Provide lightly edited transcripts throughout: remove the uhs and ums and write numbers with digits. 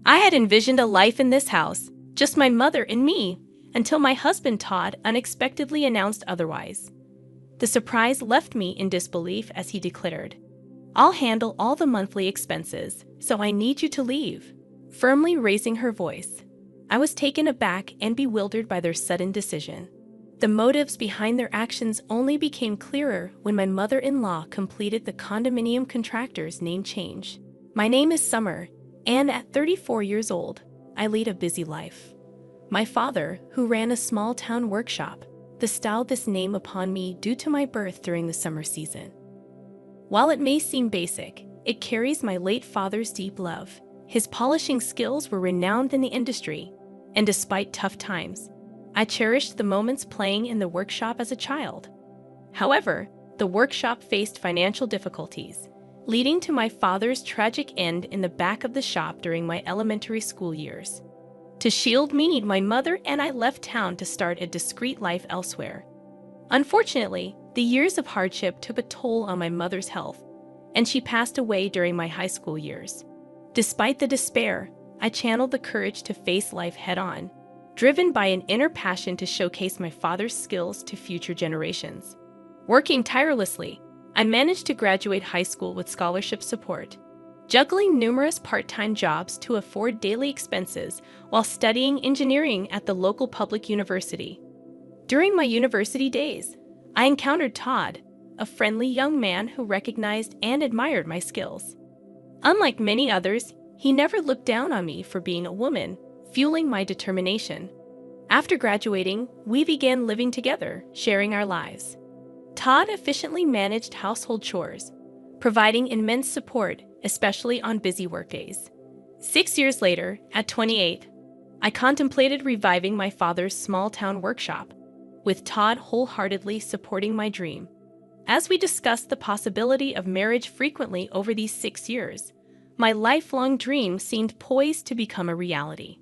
I had envisioned a life in this house, just my mother and me, until my husband Todd unexpectedly announced otherwise. The surprise left me in disbelief as he declared, "I'll handle all the monthly expenses, so I need you to leave," firmly raising her voice. I was taken aback and bewildered by their sudden decision. The motives behind their actions only became clearer when my mother-in-law completed the condominium contractor's name change. My name is Summer, and at 34 years old, I lead a busy life. My father, who ran a small-town workshop, bestowed this name upon me due to my birth during the summer season. While it may seem basic, it carries my late father's deep love. His polishing skills were renowned in the industry, and despite tough times, I cherished the moments playing in the workshop as a child. However, the workshop faced financial difficulties, leading to my father's tragic end in the back of the shop during my elementary school years. To shield me, my mother and I left town to start a discreet life elsewhere. Unfortunately, the years of hardship took a toll on my mother's health, and she passed away during my high school years. Despite the despair, I channeled the courage to face life head-on, driven by an inner passion to showcase my father's skills to future generations. Working tirelessly, I managed to graduate high school with scholarship support, juggling numerous part-time jobs to afford daily expenses while studying engineering at the local public university. During my university days, I encountered Todd, a friendly young man who recognized and admired my skills. Unlike many others, he never looked down on me for being a woman, fueling my determination. After graduating, we began living together, sharing our lives. Todd efficiently managed household chores, providing immense support, especially on busy workdays. 6 years later, at 28, I contemplated reviving my father's small-town workshop, with Todd wholeheartedly supporting my dream. As we discussed the possibility of marriage frequently over these 6 years, my lifelong dream seemed poised to become a reality.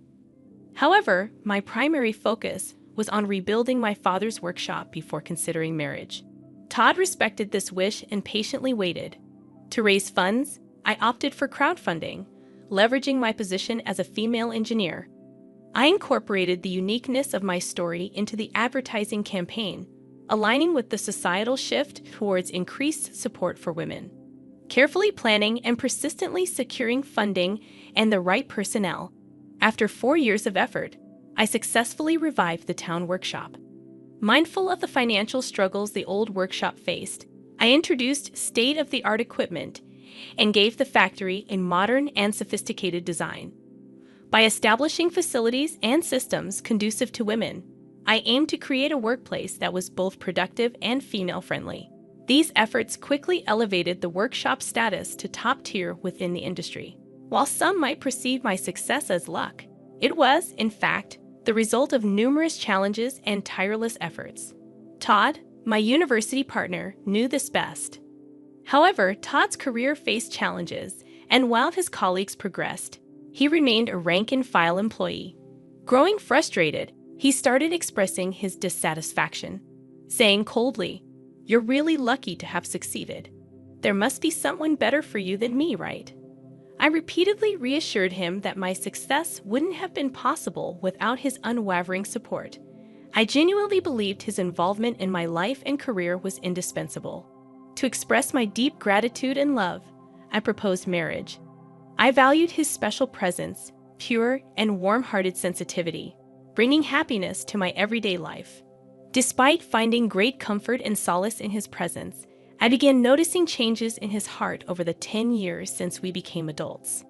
However, my primary focus was on rebuilding my father's workshop before considering marriage. Todd respected this wish and patiently waited. To raise funds, I opted for crowdfunding, leveraging my position as a female engineer. I incorporated the uniqueness of my story into the advertising campaign, aligning with the societal shift towards increased support for women. Carefully planning and persistently securing funding and the right personnel, after 4 years of effort, I successfully revived the town workshop. Mindful of the financial struggles the old workshop faced, I introduced state-of-the-art equipment and gave the factory a modern and sophisticated design. By establishing facilities and systems conducive to women, I aimed to create a workplace that was both productive and female-friendly. These efforts quickly elevated the workshop's status to top tier within the industry. While some might perceive my success as luck, it was, in fact, the result of numerous challenges and tireless efforts. Todd, my university partner, knew this best. However, Todd's career faced challenges, and while his colleagues progressed, he remained a rank-and-file employee. Growing frustrated, he started expressing his dissatisfaction, saying coldly, "You're really lucky to have succeeded. There must be someone better for you than me, right?" I repeatedly reassured him that my success wouldn't have been possible without his unwavering support. I genuinely believed his involvement in my life and career was indispensable. To express my deep gratitude and love, I proposed marriage. I valued his special presence, pure and warm-hearted sensitivity, bringing happiness to my everyday life. Despite finding great comfort and solace in his presence, I began noticing changes in his heart over the 10 years since we became adults.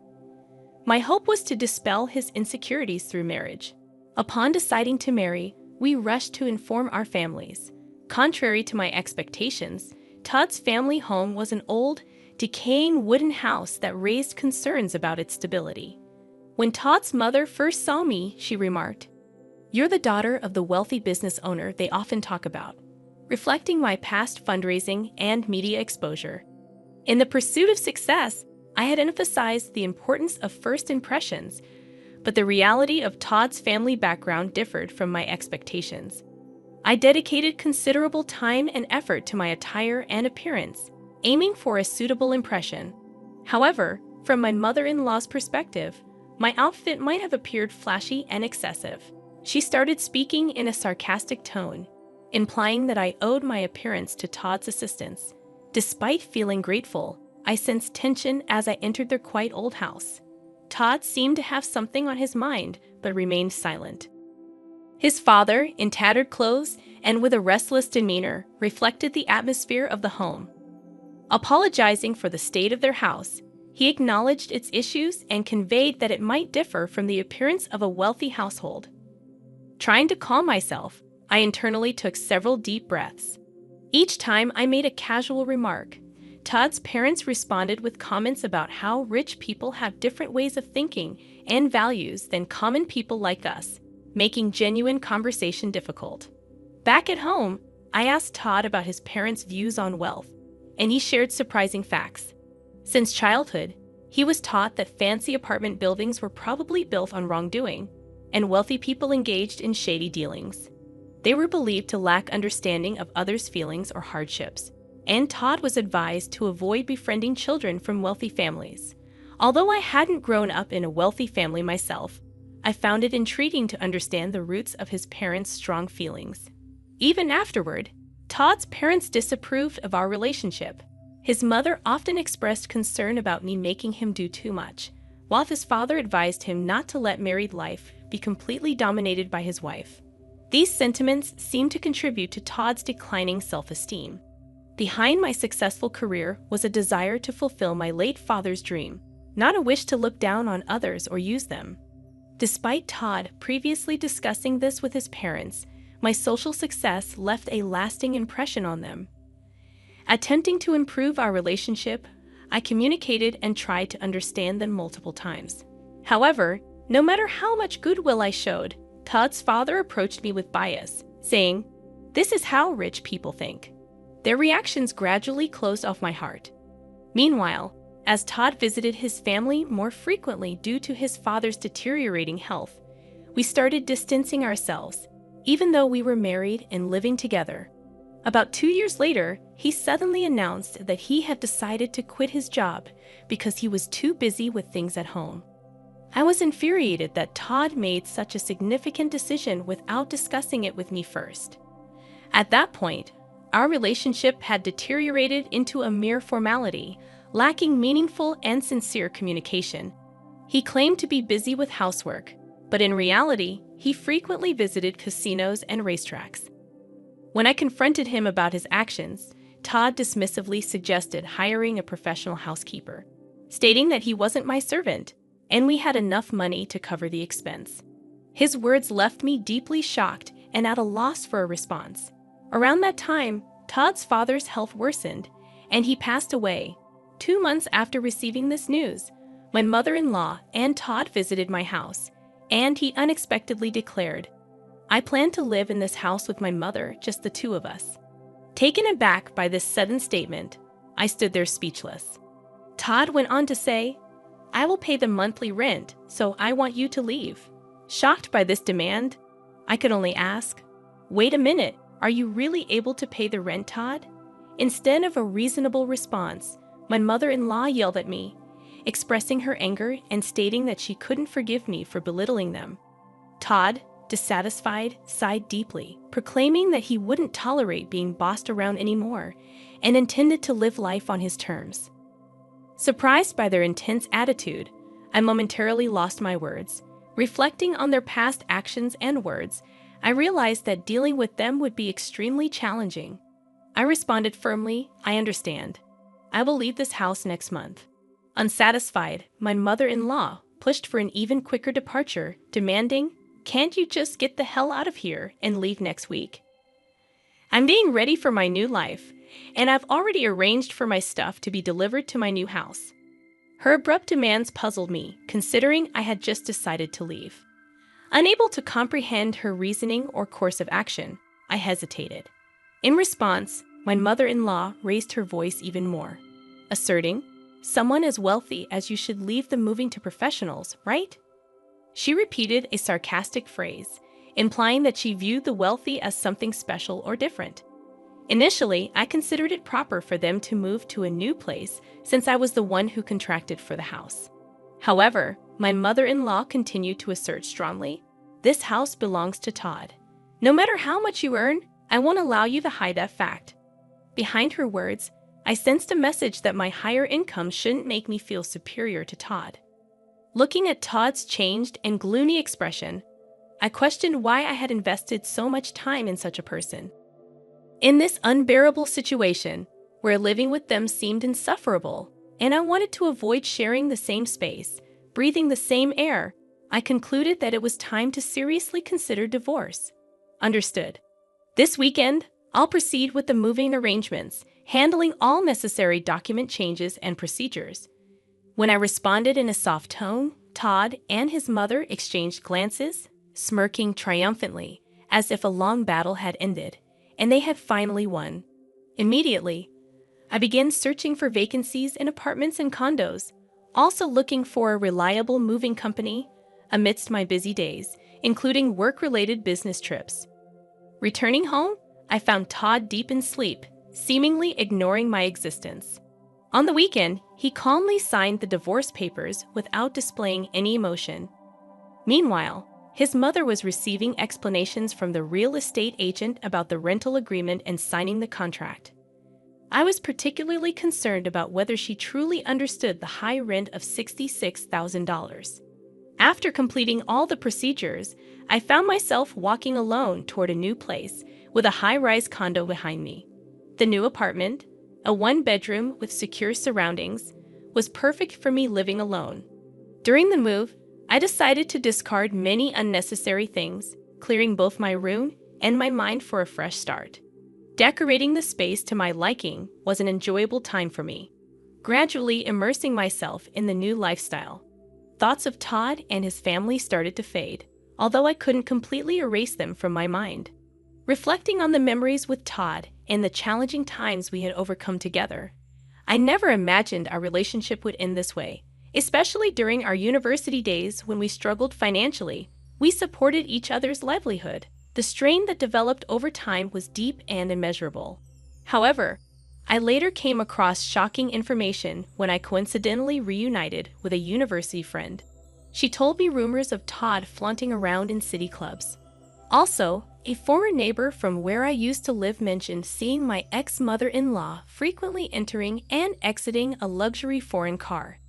My hope was to dispel his insecurities through marriage. Upon deciding to marry, we rushed to inform our families. Contrary to my expectations, Todd's family home was an old, decaying wooden house that raised concerns about its stability. When Todd's mother first saw me, she remarked, "You're the daughter of the wealthy business owner they often talk about," reflecting my past fundraising and media exposure. In the pursuit of success, I had emphasized the importance of first impressions, but the reality of Todd's family background differed from my expectations. I dedicated considerable time and effort to my attire and appearance, aiming for a suitable impression. However, from my mother-in-law's perspective, My outfit might have appeared flashy and excessive. She started speaking in a sarcastic tone, implying that I owed my appearance to Todd's assistance. Despite feeling grateful, I sensed tension as I entered their quite old house. Todd seemed to have something on his mind, but remained silent. His father, in tattered clothes and with a restless demeanor, reflected the atmosphere of the home. Apologizing for the state of their house, he acknowledged its issues and conveyed that it might differ from the appearance of a wealthy household. Trying to calm myself, I internally took several deep breaths. Each time I made a casual remark, Todd's parents responded with comments about how rich people have different ways of thinking and values than common people like us, making genuine conversation difficult. Back at home, I asked Todd about his parents' views on wealth, and he shared surprising facts. Since childhood, he was taught that fancy apartment buildings were probably built on wrongdoing, and wealthy people engaged in shady dealings. They were believed to lack understanding of others' feelings or hardships, and Todd was advised to avoid befriending children from wealthy families. Although I hadn't grown up in a wealthy family myself, I found it intriguing to understand the roots of his parents' strong feelings. Even afterward, Todd's parents disapproved of our relationship. His mother often expressed concern about me making him do too much, while his father advised him not to let married life be completely dominated by his wife. These sentiments seemed to contribute to Todd's declining self-esteem. Behind my successful career was a desire to fulfill my late father's dream, not a wish to look down on others or use them. Despite Todd previously discussing this with his parents, my social success left a lasting impression on them. Attempting to improve our relationship, I communicated and tried to understand them multiple times. However, no matter how much goodwill I showed, Todd's father approached me with bias, saying, "This is how rich people think." Their reactions gradually closed off my heart. Meanwhile, as Todd visited his family more frequently due to his father's deteriorating health, we started distancing ourselves, even though we were married and living together. About 2 years later, he suddenly announced that he had decided to quit his job because he was too busy with things at home. I was infuriated that Todd made such a significant decision without discussing it with me first. At that point, our relationship had deteriorated into a mere formality, lacking meaningful and sincere communication. He claimed to be busy with housework, but in reality, he frequently visited casinos and racetracks. When I confronted him about his actions, Todd dismissively suggested hiring a professional housekeeper, stating that he wasn't my servant, and we had enough money to cover the expense. His words left me deeply shocked and at a loss for a response. Around that time, Todd's father's health worsened, and he passed away. 2 months after receiving this news, my mother-in-law and Todd visited my house, and he unexpectedly declared, "I plan to live in this house with my mother, just the two of us." Taken aback by this sudden statement, I stood there speechless. Todd went on to say, "I will pay the monthly rent, so I want you to leave." Shocked by this demand, I could only ask, "Wait a minute, are you really able to pay the rent, Todd?" Instead of a reasonable response, my mother-in-law yelled at me, expressing her anger and stating that she couldn't forgive me for belittling them. Todd, dissatisfied, sighed deeply, proclaiming that he wouldn't tolerate being bossed around anymore and intended to live life on his terms. Surprised by their intense attitude, I momentarily lost my words. Reflecting on their past actions and words, I realized that dealing with them would be extremely challenging. I responded firmly, "I understand. I will leave this house next month." Unsatisfied, my mother-in-law pushed for an even quicker departure, demanding, "Can't you just get the hell out of here and leave next week?" I'm being ready for my new life, and I've already arranged for my stuff to be delivered to my new house. Her abrupt demands puzzled me, considering I had just decided to leave. Unable to comprehend her reasoning or course of action, I hesitated. In response, my mother-in-law raised her voice even more, asserting, "Someone as wealthy as you should leave them moving to professionals, right?" She repeated a sarcastic phrase, implying that she viewed the wealthy as something special or different. Initially, I considered it proper for them to move to a new place since I was the one who contracted for the house. However, My mother-in-law continued to assert strongly. This house belongs to Todd. No matter how much you earn, I won't allow you to hide that fact. Behind her words, I sensed a message that my higher income shouldn't make me feel superior to Todd. Looking at Todd's changed and gloomy expression, I questioned why I had invested so much time in such a person. In this unbearable situation, where living with them seemed insufferable, and I wanted to avoid sharing the same space, breathing the same air, I concluded that it was time to seriously consider divorce. Understood. This weekend, I'll proceed with the moving arrangements, handling all necessary document changes and procedures. When I responded in a soft tone, Todd and his mother exchanged glances, smirking triumphantly, as if a long battle had ended, and they had finally won. Immediately, I began searching for vacancies in apartments and condos, also looking for a reliable moving company amidst my busy days, including work-related business trips. Returning home, I found Todd deep in sleep, seemingly ignoring my existence. On the weekend, he calmly signed the divorce papers without displaying any emotion. Meanwhile, his mother was receiving explanations from the real estate agent about the rental agreement and signing the contract. I was particularly concerned about whether she truly understood the high rent of $66,000. After completing all the procedures, I found myself walking alone toward a new place with a high-rise condo behind me. The new apartment, a one-bedroom with secure surroundings, was perfect for me living alone. During the move, I decided to discard many unnecessary things, clearing both my room and my mind for a fresh start. Decorating the space to my liking was an enjoyable time for me, gradually immersing myself in the new lifestyle. Thoughts of Todd and his family started to fade, although I couldn't completely erase them from my mind. Reflecting on the memories with Todd and the challenging times we had overcome together, I never imagined our relationship would end this way, especially during our university days when we struggled financially. We supported each other's livelihood. The strain that developed over time was deep and immeasurable. However, I later came across shocking information when I coincidentally reunited with a university friend. She told me rumors of Todd flaunting around in city clubs. Also, a former neighbor from where I used to live mentioned seeing my ex-mother-in-law frequently entering and exiting a luxury foreign car.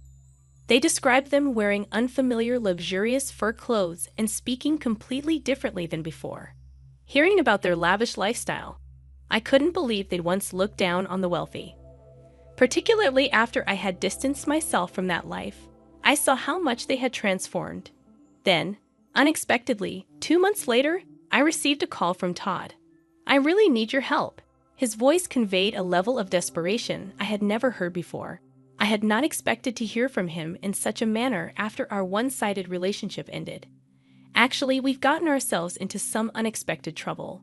They described them wearing unfamiliar luxurious fur clothes and speaking completely differently than before. Hearing about their lavish lifestyle, I couldn't believe they'd once looked down on the wealthy. Particularly after I had distanced myself from that life, I saw how much they had transformed. Then, unexpectedly, 2 months later, I received a call from Todd. "I really need your help." His voice conveyed a level of desperation I had never heard before. I had not expected to hear from him in such a manner after our one-sided relationship ended. Actually, we've gotten ourselves into some unexpected trouble.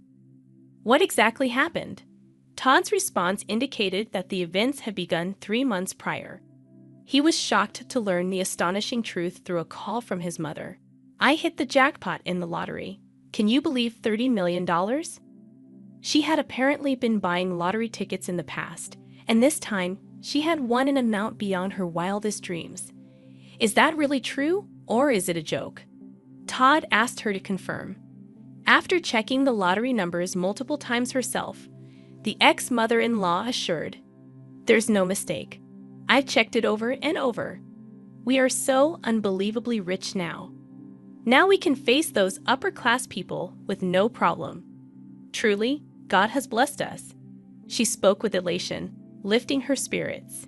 What exactly happened? Todd's response indicated that the events had begun 3 months prior. He was shocked to learn the astonishing truth through a call from his mother. "I hit the jackpot in the lottery. Can you believe $30 million? She had apparently been buying lottery tickets in the past, and this time she had won an amount beyond her wildest dreams. Is that really true, or is it a joke?" Todd asked her to confirm. After checking the lottery numbers multiple times herself, the ex-mother-in-law assured, "There's no mistake. I've checked it over and over. We are so unbelievably rich now. Now we can face those upper-class people with no problem. Truly, God has blessed us." She spoke with elation, lifting her spirits.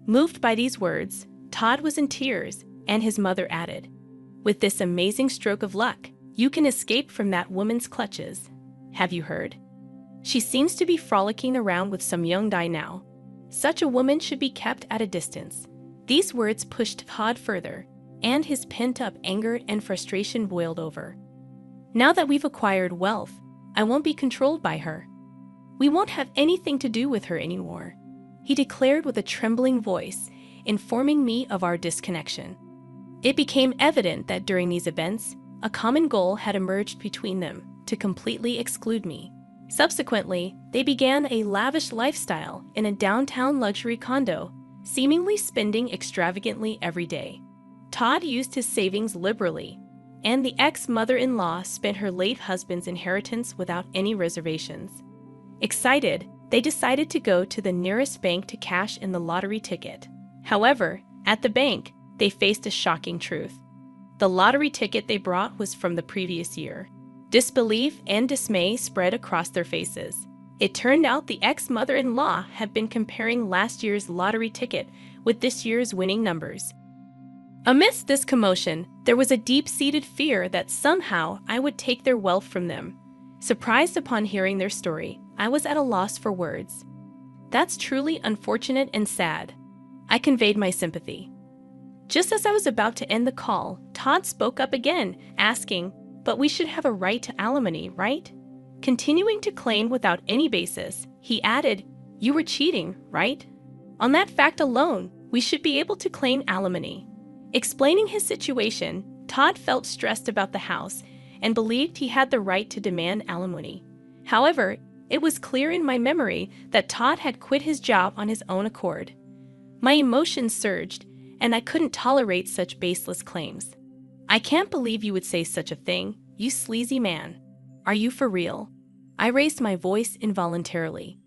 Moved by these words, Todd was in tears, and his mother added, "With this amazing stroke of luck, you can escape from that woman's clutches. Have you heard? She seems to be frolicking around with some young guy now. Such a woman should be kept at a distance." These words pushed Todd further, and his pent-up anger and frustration boiled over. "Now that we've acquired wealth, I won't be controlled by her. We won't have anything to do with her anymore," he declared with a trembling voice, informing me of our disconnection. It became evident that during these events, a common goal had emerged between them to completely exclude me. Subsequently, they began a lavish lifestyle in a downtown luxury condo, seemingly spending extravagantly every day. Todd used his savings liberally, and the ex-mother-in-law spent her late husband's inheritance without any reservations. Excited, they decided to go to the nearest bank to cash in the lottery ticket. However, at the bank, they faced a shocking truth. The lottery ticket they brought was from the previous year. Disbelief and dismay spread across their faces. It turned out the ex-mother-in-law had been comparing last year's lottery ticket with this year's winning numbers. Amidst this commotion, there was a deep-seated fear that somehow I would take their wealth from them. Surprised upon hearing their story, I was at a loss for words. "That's truly unfortunate and sad." I conveyed my sympathy. Just as I was about to end the call, Todd spoke up again, asking, "But we should have a right to alimony, right?" Continuing to claim without any basis, he added, "You were cheating, right? On that fact alone, we should be able to claim alimony." Explaining his situation, Todd felt stressed about the house and believed he had the right to demand alimony. However, it was clear in my memory that Todd had quit his job on his own accord. My emotions surged, and I couldn't tolerate such baseless claims. "I can't believe you would say such a thing, you sleazy man. Are you for real?" I raised my voice involuntarily.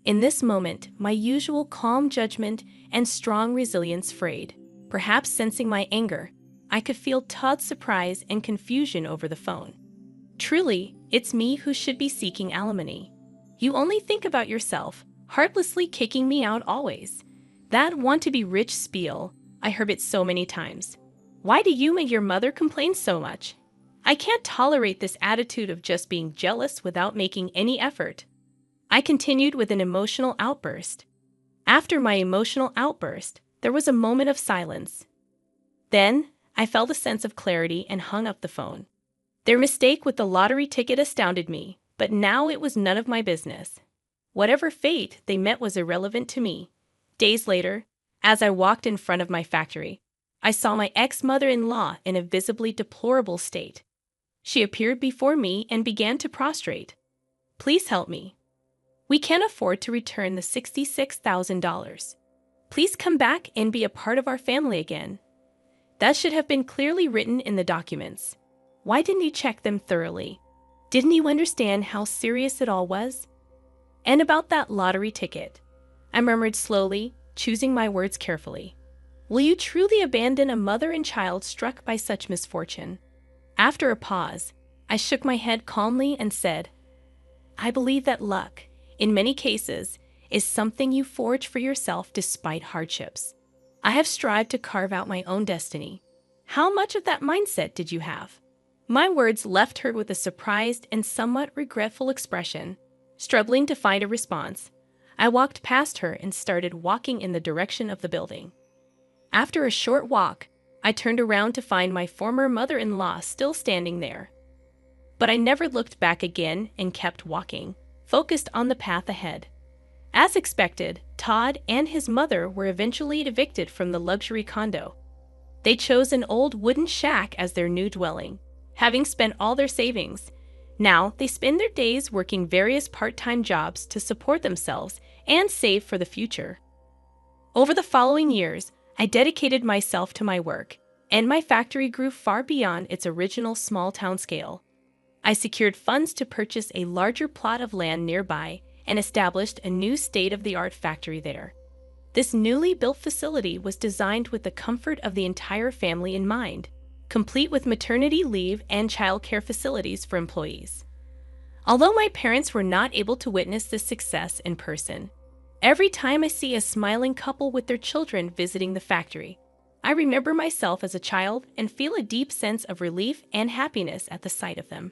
In this moment, my usual calm judgment and strong resilience frayed. Perhaps sensing my anger, I could feel Todd's surprise and confusion over the phone. "Truly, it's me who should be seeking alimony. You only think about yourself, heartlessly kicking me out always. That want-to-be-rich spiel, I heard it so many times. Why do you and your mother complain so much? I can't tolerate this attitude of just being jealous without making any effort." I continued with an emotional outburst. After my emotional outburst, there was a moment of silence. Then, I felt a sense of clarity and hung up the phone. Their mistake with the lottery ticket astounded me, but now it was none of my business. Whatever fate they met was irrelevant to me. Days later, as I walked in front of my factory, I saw my ex-mother-in-law in a visibly deplorable state. She appeared before me and began to prostrate. "Please help me. We can't afford to return the $66,000. Please come back and be a part of our family again." That should have been clearly written in the documents. Why didn't he check them thoroughly? Didn't he understand how serious it all was? And about that lottery ticket, I murmured slowly, choosing my words carefully. "Will you truly abandon a mother and child struck by such misfortune?" After a pause, I shook my head calmly and said, "I believe that luck, in many cases, is something you forge for yourself despite hardships. I have strived to carve out my own destiny. How much of that mindset did you have?" My words left her with a surprised and somewhat regretful expression. Struggling to find a response, I walked past her and started walking in the direction of the building. After a short walk, I turned around to find my former mother-in-law still standing there. But I never looked back again and kept walking, focused on the path ahead. As expected, Todd and his mother were eventually evicted from the luxury condo. They chose an old wooden shack as their new dwelling, having spent all their savings. Now they spend their days working various part-time jobs to support themselves and save for the future. Over the following years, I dedicated myself to my work, and my factory grew far beyond its original small-town scale. I secured funds to purchase a larger plot of land nearby and established a new state-of-the-art factory there. This newly built facility was designed with the comfort of the entire family in mind, complete with maternity leave and childcare facilities for employees. Although my parents were not able to witness this success in person, every time I see a smiling couple with their children visiting the factory, I remember myself as a child and feel a deep sense of relief and happiness at the sight of them.